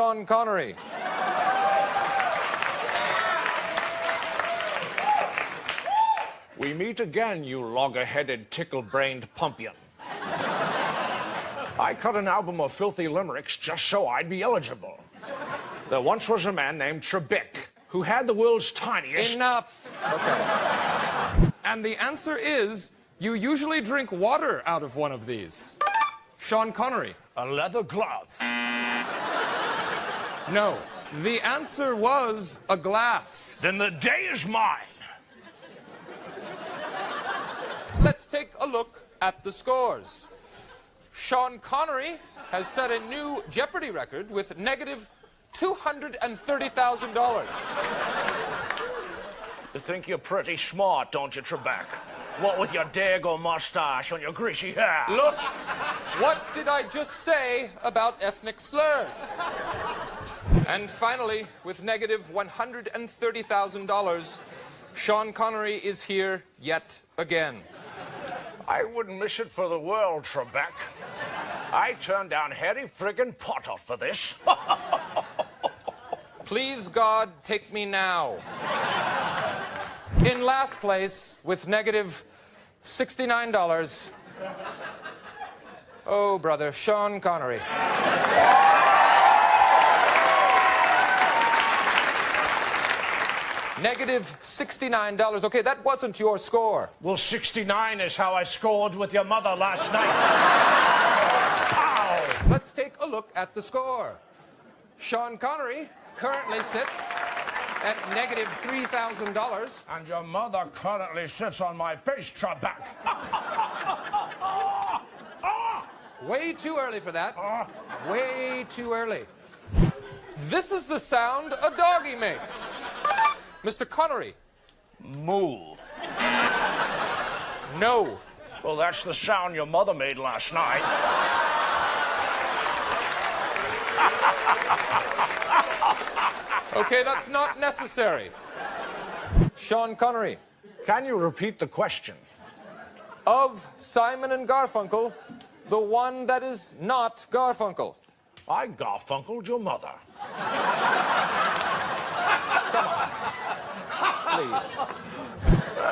Sean Connery. We meet again, you logger-headed, tickle-brained pumpion. I cut an album of filthy limericks just so I'd be eligible. There once was a man named Trebek who had the world's tiniest... Enough. Okay. And the answer is, you usually drink water out of one of these. Sean Connery. A leather glove. No. The answer was a glass. Then the day is mine. Let's take a look at the scores. Sean Connery has set a new Jeopardy record with negative $230,000. You think you're pretty smart, don't you, Trebek? What with your dago mustache and your greasy hair? Look, what did I just say about ethnic slurs? And finally, with negative $130,000, Sean Connery is here yet again. I wouldn't miss it for the world, Trebek. I turned down Harry friggin' Potter for this. Please, God, take me now. In last place, with negative $69, oh, brother, Sean Connery. Negative $69. Okay, that wasn't your score. Well, 69 is how I scored with your mother last night. Ow! Let's take a look at the score. Sean Connery currently sits at negative $3,000. And your mother currently sits on my face, Trebek. Way too early for that. Way too early. This is the sound a doggy makes. Mr. Connery. Moo. No. Well, that's the sound your mother made last night. Okay, that's not necessary. Sean Connery. Can you repeat the question? Of Simon and Garfunkel, the one that is not Garfunkel. I Garfunkeled your mother. Come on. Please.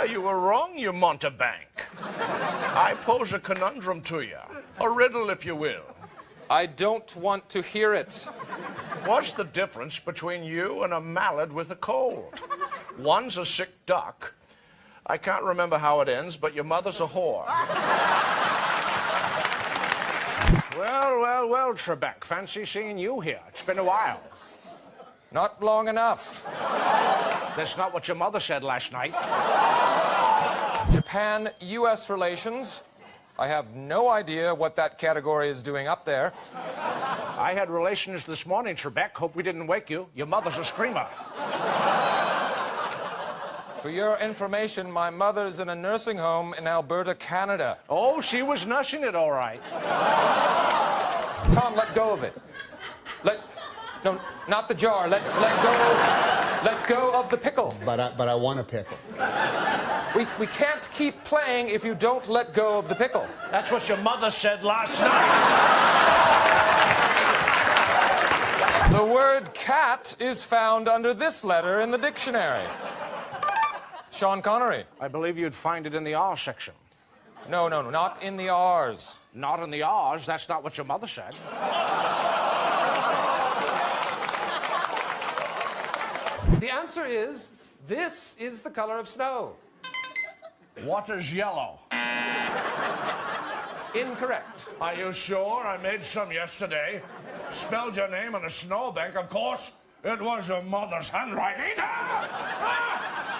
You were wrong, you mountebank. I pose a conundrum to you. A riddle, if you will. I don't want to hear it. What's the difference between you and a mallard with a cold? One's a sick duck. I can't remember how it ends, but your mother's a whore. Well, Trebek. Fancy seeing you here. It's been a while. Not long enough. That's not what your mother said last night. Japan-U.S. relations. I have no idea what that category is doing up there. I had relations this morning, Trebek. Hope we didn't wake you. Your mother's a screamer. For your information, my mother's in a nursing home in Alberta, Canada. Oh, she was nursing it all right. Tom, let go of it. No, not the jar. Let go of the pickle. But I want a pickle. We can't keep playing if you don't let go of the pickle. That's what your mother said last night. The word cat is found under this letter in the dictionary. Sean Connery. I believe you'd find it in the R section. No, not in the R's. Not in the R's. That's not what your mother said. The answer is, this is the color of snow. Water's yellow. Incorrect. Are you sure? I made some yesterday. Spelled your name on a snowbank, of course. It was your mother's handwriting.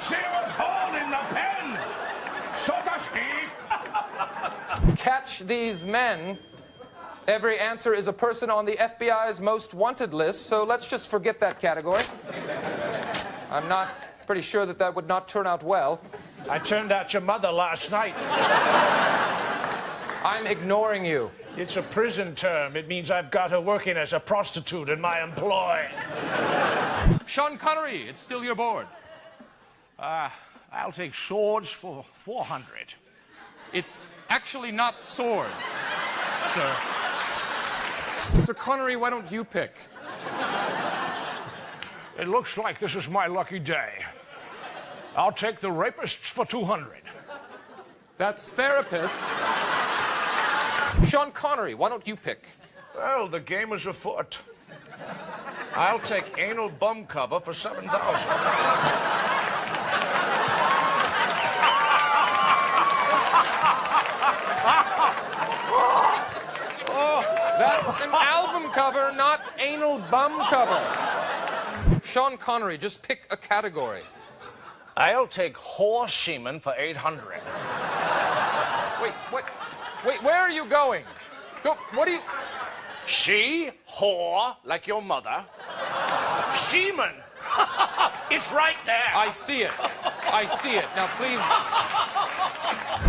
She was holding the pen, so to speak. Catch these men. Every answer is a person on the FBI's most wanted list, so let's just forget that category. I'm not pretty sure that would not turn out well. I turned out your mother last night. I'm ignoring you. It's a prison term. It means I've got her working as a prostitute in my employ. Sean Connery, it's still your board. I'll take swords for 400. It's actually not swords, sir. Mr. Connery, why don't you pick? It looks like this is my lucky day. I'll take the rapists for 200. That's therapist. Sean Connery, why don't you pick? Well, the game is afoot. I'll take anal bum cover for 7,000. That's an album cover, not anal bum cover. Sean Connery, just pick a category. I'll take whore semen for 800. Wait, what? Wait, where are you going? Go, what are you... She, whore, like your mother. Semen. It's right there. I see it. I see it. Now, please...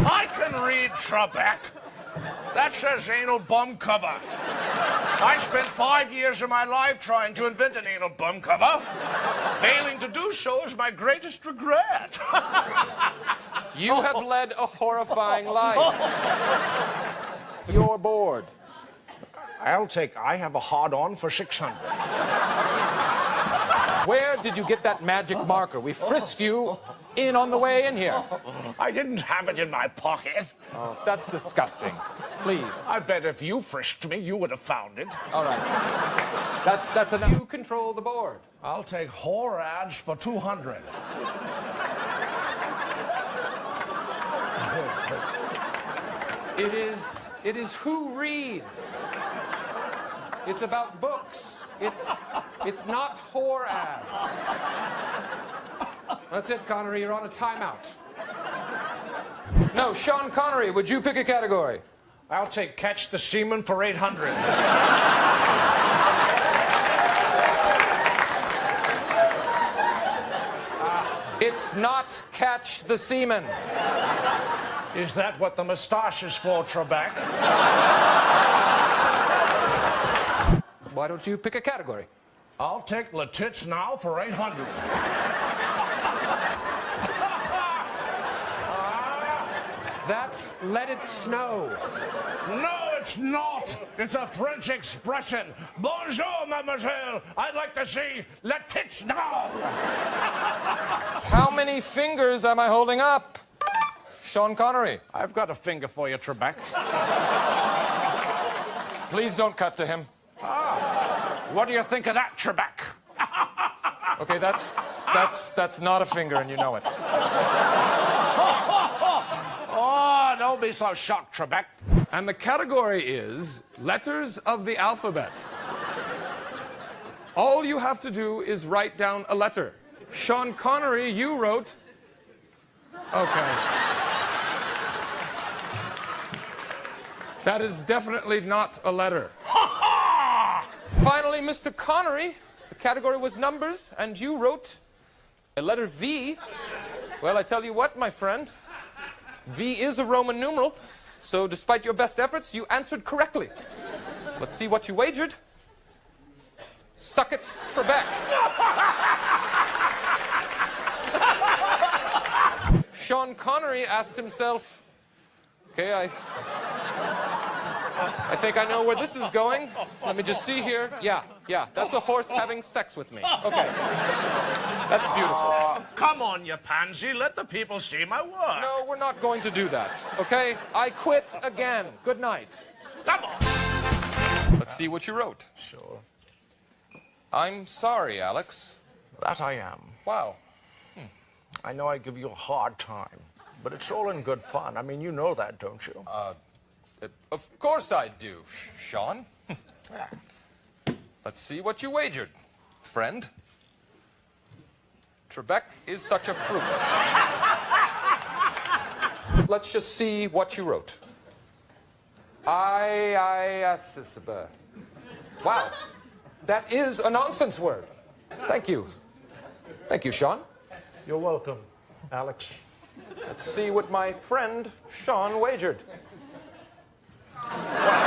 I can read Trebek. That says anal bum cover. I spent 5 years of my life trying to invent an anal bum cover. Failing to do so is my greatest regret. You have led a horrifying life. You're bored. I'll take I have a hard-on for 600. Where did you get that magic marker? We frisked you in on the way in here. I didn't have it in my pocket. Oh, that's disgusting. Please. I bet if you frisked me, you would have found it. All right. That's enough. You control the board. I'll take whore ads for 200. It is who reads. It's about books. It's not whore ads. That's it, Connery. You're on a timeout. No, Sean Connery, would you pick a category? I'll take catch the semen for 800. It's not catch the semen. Is that what the mustache is for, Trebek? Why don't you pick a category? I'll take the tits now for 800. That's let it snow. No, it's not. It's a French expression. Bonjour, mademoiselle. I'd like to see le tits now. How many fingers am I holding up? Sean Connery. I've got a finger for you, Trebek. Please don't cut to him. What do you think of that, Trebek? Okay, that's not a finger, and you know it. Oh, don't be so shocked, Trebek. And the category is letters of the alphabet. All you have to do is write down a letter. Sean Connery, you wrote... Okay. That is definitely not a letter. Finally, Mr. Connery, the category was numbers, and you wrote a letter V. Well, I tell you what, my friend, V is a Roman numeral, so despite your best efforts, you answered correctly. Let's see what you wagered. Suck it, Trebek. Sean Connery asked himself, okay, I think I know where this is going. Let me just see here. Yeah, that's a horse having sex with me. Okay. That's beautiful. Come on, you pansy. Let the people see my work. No, we're not going to do that. Okay? I quit again. Good night. Come on. Let's see what you wrote. Sure. I'm sorry, Alex. That I am. Wow. I know I give you a hard time, but it's all in good fun. I mean, you know that, don't you? Of course I do, Sean. Let's see what you wagered, friend. Trebek is such a fruit. Let's just see what you wrote. Wow. That is a nonsense word. Thank you. Thank you, Sean. You're welcome, Alex. Let's see what my friend Sean wagered. Wow.